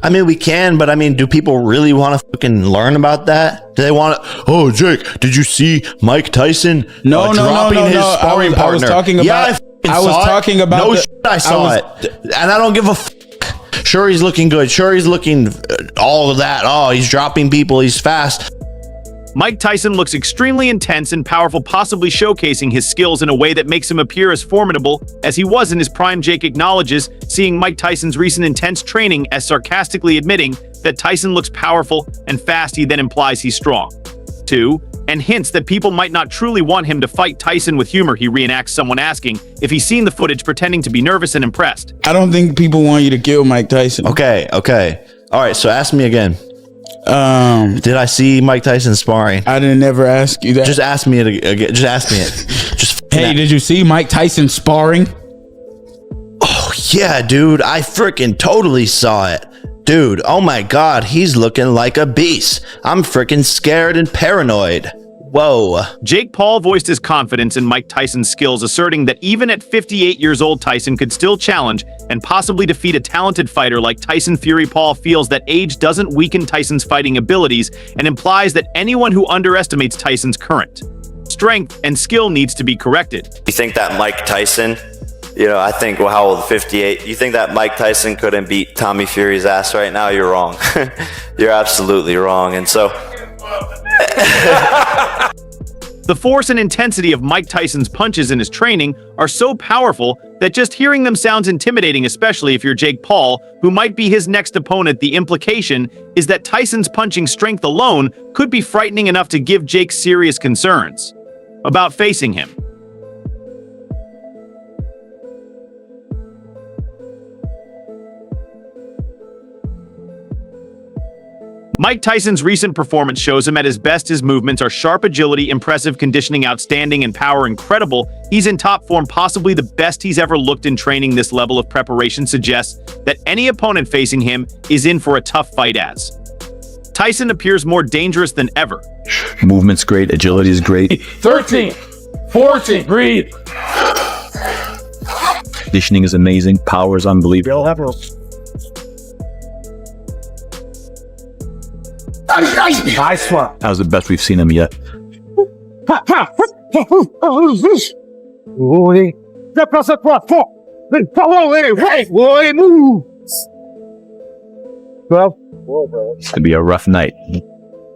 I mean, we can, but I mean, do people really want to fucking learn about that? Do they want to? Oh, Jake, did you see Mike Tyson dropping his sparring partner? I was talking about. I was talking about. No shit, I saw it, and I don't give a fuck. Sure, he's looking good. Sure, he's looking all of that. Oh, he's dropping people. He's fast. Mike Tyson looks extremely intense and powerful, possibly showcasing his skills in a way that makes him appear as formidable as he was in his prime. Jake acknowledges seeing Mike Tyson's recent intense training as sarcastically admitting that Tyson looks powerful and fast. He then implies he's strong, too, and hints that people might not truly want him to fight. Tyson with humor, he reenacts someone asking if he's seen the footage, pretending to be nervous and impressed. I don't think people want you to kill Mike Tyson. Okay. All right, so ask me again. Did I see Mike Tyson sparring? I didn't ever ask you that. Just ask me it again. Just ask me it. Just hey, did you see Mike Tyson sparring? Oh yeah, dude. I freaking totally saw it. Dude, oh my God, he's looking like a beast. I'm freaking scared and paranoid. Whoa. Jake Paul voiced his confidence in Mike Tyson's skills, asserting that even at 58 years old, Tyson could still challenge and possibly defeat a talented fighter like Tyson Fury. Paul feels that age doesn't weaken Tyson's fighting abilities and implies that anyone who underestimates Tyson's current strength and skill needs to be corrected. You think that Mike Tyson, I think, well, how old, 58? You think that Mike Tyson couldn't beat Tommy Fury's ass right now? You're wrong. You're absolutely wrong. And so... The force and intensity of Mike Tyson's punches in his training are so powerful that just hearing them sounds intimidating, especially if you're Jake Paul, who might be his next opponent. The implication is that Tyson's punching strength alone could be frightening enough to give Jake serious concerns about facing him. Mike Tyson's recent performance shows him at his best. His movements are sharp, agility, impressive conditioning, outstanding, and power incredible. He's in top form, possibly the best he's ever looked in training. This level of preparation suggests that any opponent facing him is in for a tough fight, as Tyson appears more dangerous than ever. Movement's great, agility is great. 13, 14, breathe. Conditioning is amazing, power is unbelievable. Nice one. That was the best we've seen him yet. It's gonna be a rough night.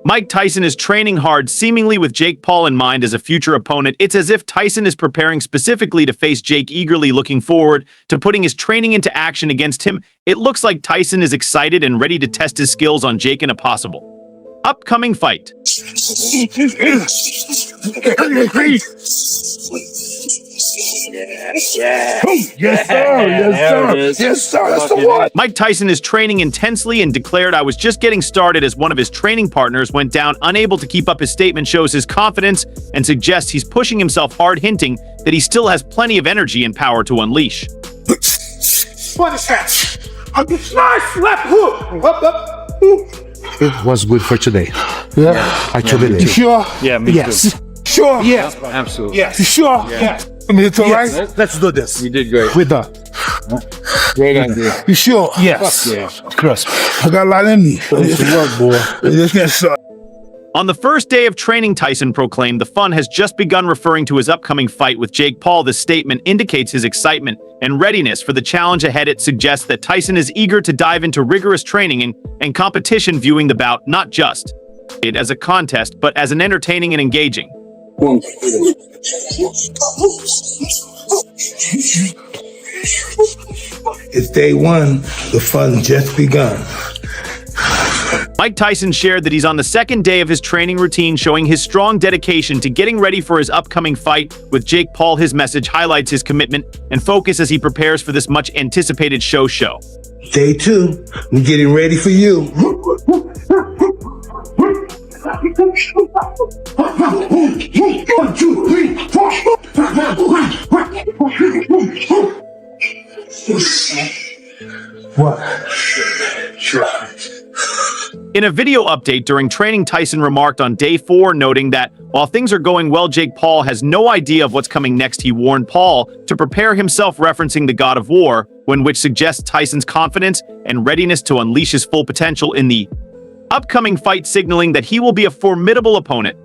Mike Tyson is training hard, seemingly with Jake Paul in mind as a future opponent. It's as if Tyson is preparing specifically to face Jake, eagerly looking forward to putting his training into action against him. It looks like Tyson is excited and ready to test his skills on Jake in a possible upcoming fight. Yes, sir. That's the one. Mike Tyson is training intensely and declared, "I was just getting started," as one of his training partners went down. Unable to keep up his statement shows his confidence and suggests he's pushing himself hard, hinting that he still has plenty of energy and power to unleash. What is that? Nice left hook. Up. It was good for today. Yeah. I truly believe. Sure? Yeah, me yes. too. Sure? Yeah. Absolutely. Yes. Sure? Yes. It's all right? Let's do this. You did great. We're done. Great idea. You sure? Yes. Yeah. Trust me. I got a lot in me. Work, boy. This can't suck. On the first day of training, Tyson proclaimed the fun has just begun, referring to his upcoming fight with Jake Paul. This statement indicates his excitement and readiness for the challenge ahead. It suggests that Tyson is eager to dive into rigorous training and competition, viewing the bout not just as a contest, but as an entertaining and engaging. It's day one. The fun just begun. Mike Tyson shared that he's on the second day of his training routine, showing his strong dedication to getting ready for his upcoming fight with Jake Paul. His message highlights his commitment and focus as he prepares for this much-anticipated show. Day two, we're getting ready for you. 1, 2, 3, 4. What? Sure. In a video update during training, Tyson remarked on day 4, noting that while things are going well, Jake Paul has no idea of what's coming next. He warned Paul to prepare himself, referencing the God of War, which suggests Tyson's confidence and readiness to unleash his full potential in the upcoming fight, signaling that he will be a formidable opponent.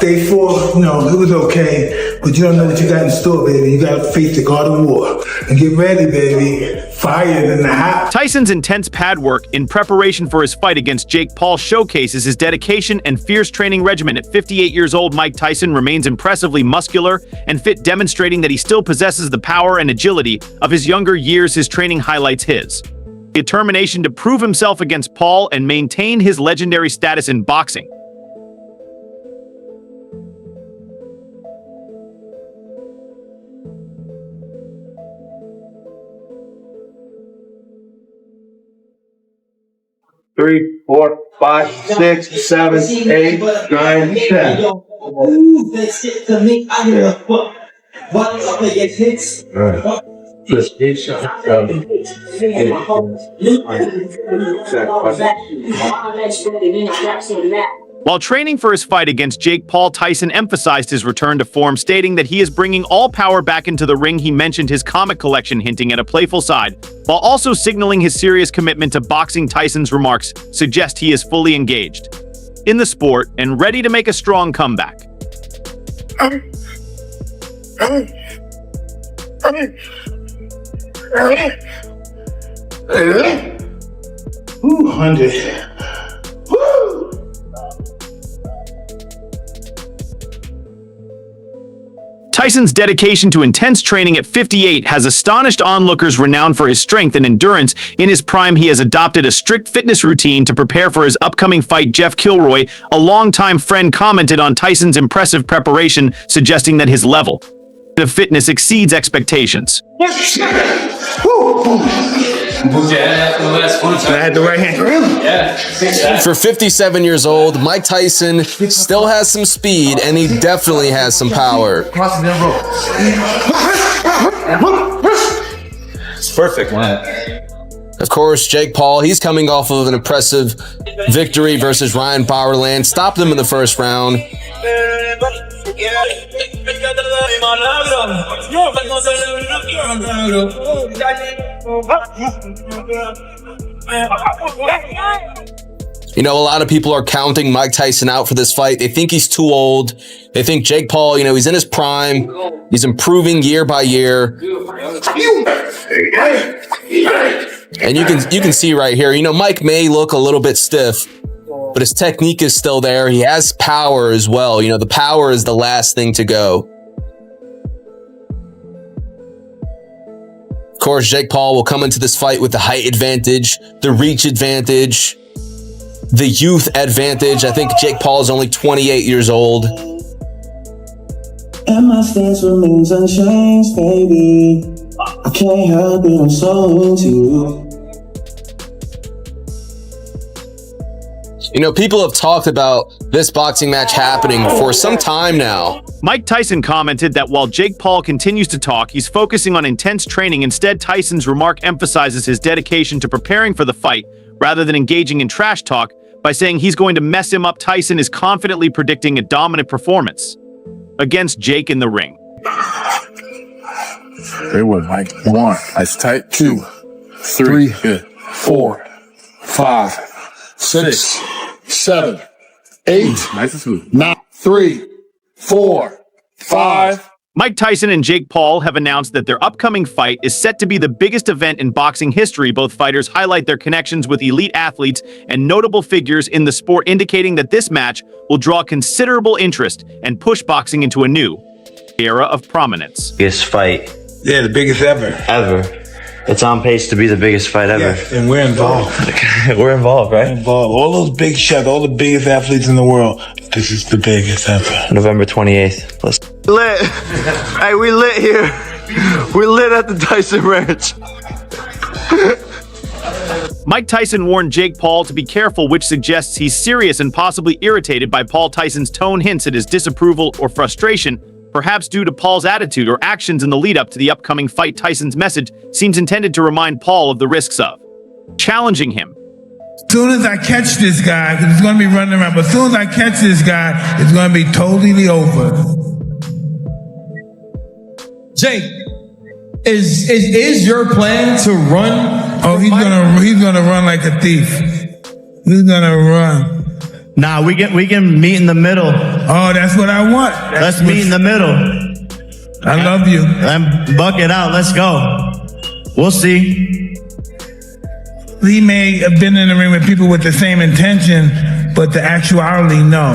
Day 4, it was okay, but you don't know what you got in store, baby. You got to face the God of War. And get ready, baby. Fire in the house. Tyson's intense pad work in preparation for his fight against Jake Paul showcases his dedication and fierce training regimen. At 58 years old, Mike Tyson remains impressively muscular and fit, demonstrating that he still possesses the power and agility of his younger years. His training highlights his determination to prove himself against Paul and maintain his legendary status in boxing. Three, 4, 5, 6, 7, 8, 9, 10. While training for his fight against Jake Paul, Tyson emphasized his return to form, stating that he is bringing all power back into the ring. He mentioned his comic collection, hinting at a playful side, while also signaling his serious commitment to boxing. Tyson's remarks suggest he is fully engaged in the sport and ready to make a strong comeback. 100. Woo! Tyson's dedication to intense training at 58 has astonished onlookers. Renowned for his strength and endurance in his prime, he has adopted a strict fitness routine to prepare for his upcoming fight. Jeff Kilroy, a longtime friend, commented on Tyson's impressive preparation, suggesting that his level of fitness exceeds expectations. I had the right hand. For 57 years old, Mike Tyson still has some speed, and he definitely has some power. It's perfect, man. Of course, Jake Paul, he's coming off of an impressive victory versus Ryan Bowerland. Stopped him in the first round. You know, a lot of people are counting Mike Tyson out for this fight. They think he's too old. They think Jake Paul, he's in his prime. He's improving year by year. And you can see right here, Mike may look a little bit stiff, but his technique is still there. He has power as well. The power is the last thing to go. Of course, Jake Paul will come into this fight with the height advantage, the reach advantage, the youth advantage. I think Jake Paul is only 28 years old. And my stance remains unchanged, baby. I can't help it, I'm so into you. People have talked about this boxing match happening for some time now. Mike Tyson commented that while Jake Paul continues to talk, he's focusing on intense training. Instead, Tyson's remark emphasizes his dedication to preparing for the fight rather than engaging in trash talk by saying he's going to mess him up. Tyson is confidently predicting a dominant performance against Jake in the ring. It was like 1. That's tight. 2, 3, 4, 5, 6, 7, 8, nice and smooth. 9, 3, 4, 5. Mike Tyson and Jake Paul have announced that their upcoming fight is set to be the biggest event in boxing history. Both fighters highlight their connections with elite athletes and notable figures in the sport, indicating that this match will draw considerable interest and push boxing into a new era of prominence. Biggest fight. Yeah, the biggest ever. It's on pace to be the biggest fight ever. Yes, and we're involved. We're involved, right? We're involved. All those big shots, all the biggest athletes in the world. This is the biggest ever. November 28th. Let's lit. Hey, we lit here. We lit at the Tyson Ranch. Mike Tyson warned Jake Paul to be careful, which suggests he's serious and possibly irritated by Paul. Tyson's tone hints at his disapproval or frustration perhaps due to Paul's attitude or actions in the lead-up to the upcoming fight. Tyson's message seems intended to remind Paul of the risks of challenging him. As soon as I catch this guy, because he's going to be running around, but as soon as I catch this guy, it's going to be totally over. Jake, is your plan to run? Oh, he's gonna run like a thief. He's gonna run. Nah, we can meet in the middle. Oh, that's what I want. Let's meet in the middle. I love you. And buck it out. Let's go. We'll see. He may have been in the ring with people with the same intention, but the actuality, no.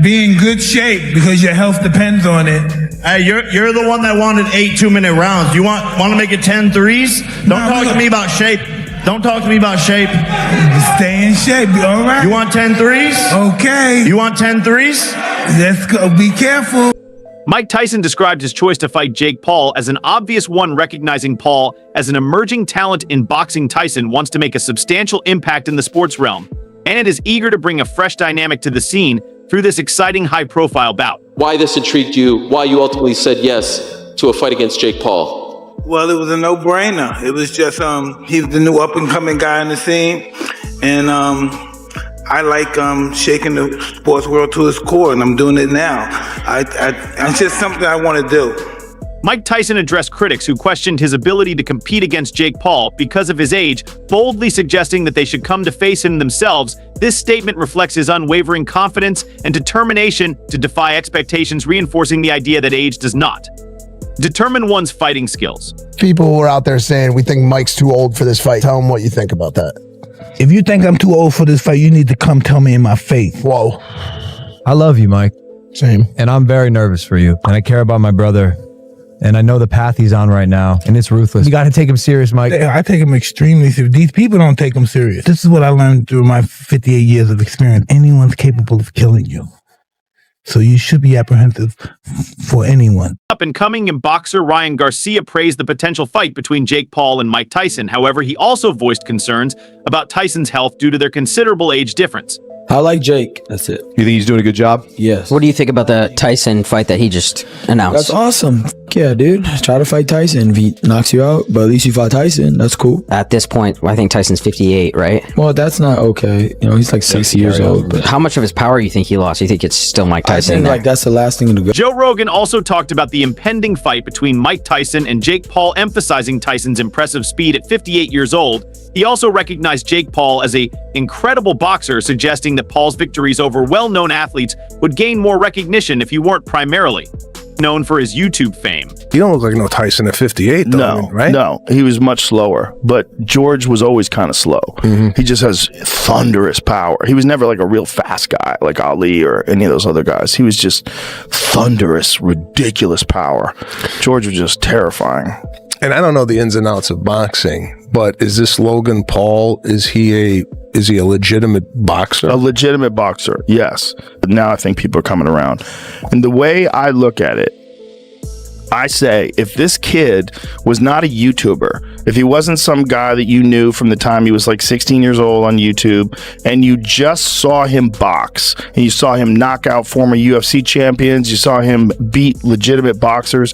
Be in good shape because your health depends on it. Hey, you're the one that wanted 8 2-minute rounds. You want to make it 10 threes? Don't talk to me about shape. Don't talk to me about shape. Stay in shape, all right? You want 10 threes? Okay. You want 10 threes? Let's go. Be careful. Mike Tyson described his choice to fight Jake Paul as an obvious one, recognizing Paul as an emerging talent in boxing. Tyson wants to make a substantial impact in the sports realm, and it is eager to bring a fresh dynamic to the scene through this exciting high-profile bout. Why this intrigued you, why you ultimately said yes to a fight against Jake Paul? Well, it was a no-brainer. It was just, he's the new up-and-coming guy in the scene, and I like shaking the sports world to its core, and I'm doing it now. It's just something I want to do. Mike Tyson addressed critics who questioned his ability to compete against Jake Paul because of his age, boldly suggesting that they should come to face him themselves. This statement reflects his unwavering confidence and determination to defy expectations, reinforcing the idea that age does not determine one's fighting skills. People who are out there saying, we think Mike's too old for this fight. Tell them what you think about that. If you think I'm too old for this fight, you need to come tell me in my face. Whoa. I love you, Mike. Same. And I'm very nervous for you. And I care about my brother. And I know the path he's on right now, and it's ruthless. You got to take him serious, Mike. I take him extremely serious. These people don't take him serious. This is what I learned through my 58 years of experience. Anyone's capable of killing you. So you should be apprehensive for anyone. Up-and-coming boxer Ryan Garcia praised the potential fight between Jake Paul and Mike Tyson. However, he also voiced concerns about Tyson's health due to their considerable age difference. I like Jake. That's it. You think he's doing a good job? Yes. What do you think about the Tyson fight that he just announced? That's awesome. Yeah, dude. Try to fight Tyson. If he knocks you out, but at least you fought Tyson. That's cool. At this point, I think Tyson's 58, right? Well, that's not okay. You know, he's like 60 years old. But how much of his power you think he lost? You think it's still Mike Tyson? I think like that's the last thing to go. Joe Rogan also talked about the impending fight between Mike Tyson and Jake Paul, emphasizing Tyson's impressive speed at 58 years old. He also recognized Jake Paul as an incredible boxer, suggesting that Paul's victories over well-known athletes would gain more recognition if he weren't primarily known for his YouTube fame. You don't look like no Tyson at 58, though, No, right? No, he was much slower, but George was always kind of slow. He just has thunderous power. He was never like a real fast guy like Ali or any of those other guys. He was just thunderous, ridiculous power. George was just terrifying. And I don't know the ins and outs of boxing, but is this Logan Paul, is he a legitimate boxer? A legitimate boxer, yes. But now I think people are coming around. And the way I look at it, I say, if this kid was not a YouTuber, if he wasn't some guy that you knew from the time he was like 16 years old on YouTube, and you just saw him box, and you saw him knock out former UFC champions, you saw him beat legitimate boxers,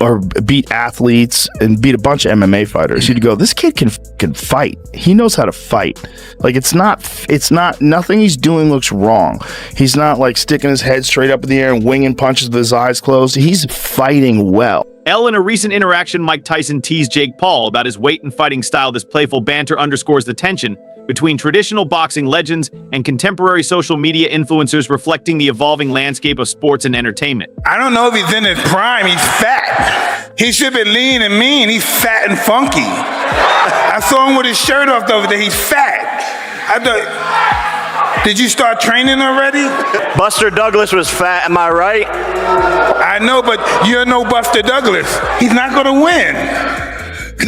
or beat athletes and beat a bunch of MMA fighters, you'd go, this kid can fight. He knows how to fight. Like, it's not, nothing he's doing looks wrong. He's not like sticking his head straight up in the air and winging punches with his eyes closed. He's fighting well. In a recent interaction, Mike Tyson teased Jake Paul about his weight and fighting style. This playful banter underscores the tension between traditional boxing legends and contemporary social media influencers, reflecting the evolving landscape of sports and entertainment. I don't know if he's in his prime. He's fat. He should be lean and mean. He's fat and funky. I saw him with his shirt off the other day. He's fat. Did you start training already? Buster Douglas was fat, am I right? I know, but you're no Buster Douglas. He's not going to win.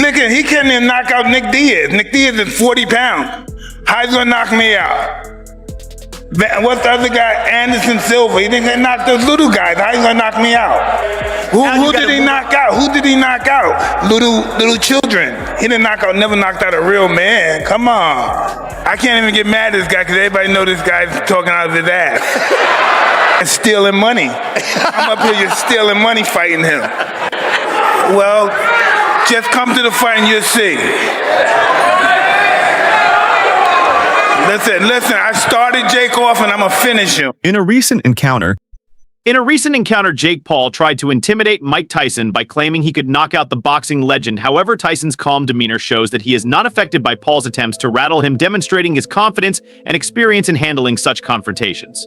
Look at, he can't even knock out Nick Diaz. Nick Diaz is 40 pounds. How's he going to knock me out? What's the other guy? Anderson Silva. He didn't knock those little guys. How's he going to knock me out? Who did he knock out? Who did he knock out? Little children. He didn't knock out, never knocked out a real man. Come on. I can't even get mad at this guy because everybody know this guy's talking out of his ass. stealing money. I'm up here just stealing money fighting him. Well, just come to the fight and you'll see. Listen, I started Jake off and I'm going to finish him. In a recent encounter, Jake Paul tried to intimidate Mike Tyson by claiming he could knock out the boxing legend. However, Tyson's calm demeanor shows that he is not affected by Paul's attempts to rattle him, demonstrating his confidence and experience in handling such confrontations.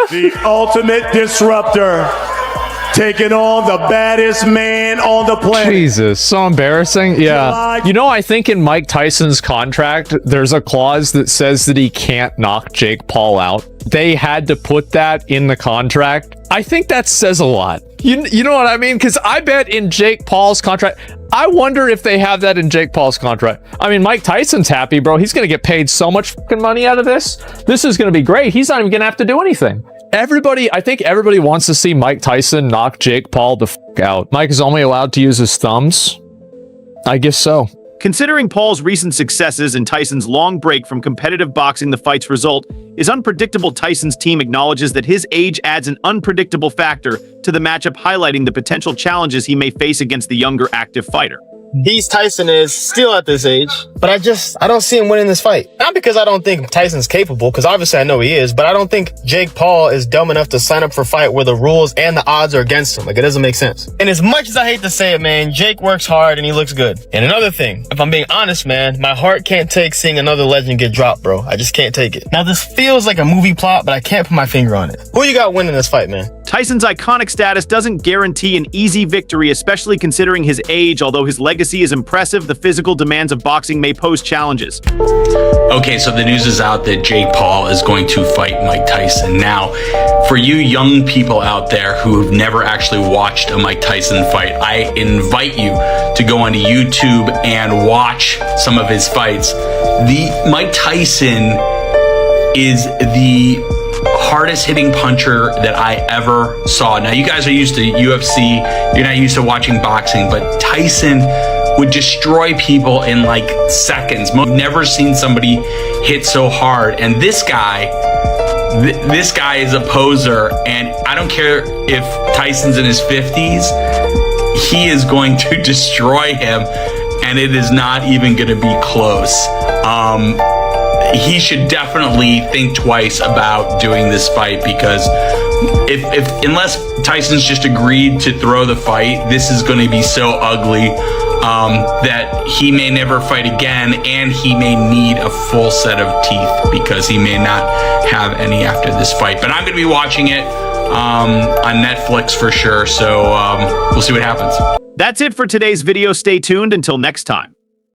The ultimate disruptor, taking on the baddest man on the planet. Jesus, so embarrassing. Yeah. You know, I think in Mike Tyson's contract, there's a clause that says that he can't knock Jake Paul out. They had to put that in the contract. I think that says a lot. You know what I mean? Because I bet in Jake Paul's contract, I wonder if they have that in Jake Paul's contract. I mean, Mike Tyson's happy, bro. He's going to get paid so much fucking money out of this. This is going to be great. He's not even going to have to do anything. I think everybody wants to see Mike Tyson knock Jake Paul the fuck out. Mike is only allowed to use his thumbs. I guess so. Considering Paul's recent successes and Tyson's long break from competitive boxing, the fight's result is unpredictable. Tyson's team acknowledges that his age adds an unpredictable factor to the matchup, highlighting the potential challenges he may face against the younger active fighter. Tyson is still at this age, but I don't see him winning this fight. Not because I don't think Tyson's capable, because obviously I know he is, but I don't think Jake Paul is dumb enough to sign up for a fight where the rules and the odds are against him. Like, it doesn't make sense. And as much as I hate to say it, man, Jake works hard and he looks good. And another thing, if I'm being honest, man, my heart can't take seeing another legend get dropped, bro. I just can't take it. Now, this feels like a movie plot, but I can't put my finger on it. Who you got winning this fight, man? Tyson's iconic status doesn't guarantee an easy victory, especially considering his age. Although his legacy is impressive, the physical demands of boxing may pose challenges. Okay, so the news is out that Jake Paul is going to fight Mike Tyson. Now, for you young people out there who have never actually watched a Mike Tyson fight, I invite you to go onto YouTube and watch some of his fights. Mike Tyson is the hardest hitting puncher that I ever saw. Now, you guys are used to UFC, you're not used to watching boxing, but Tyson would destroy people in like seconds. I've never seen somebody hit so hard. And this guy is a poser, and I don't care if Tyson's in his 50s, he is going to destroy him, and it is not even going to be close. He should definitely think twice about doing this fight, because unless Tyson's just agreed to throw the fight, this is going to be so ugly that he may never fight again, and he may need a full set of teeth because he may not have any after this fight. But I'm going to be watching it on Netflix for sure, so we'll see what happens. That's it for today's video. Stay tuned until next time.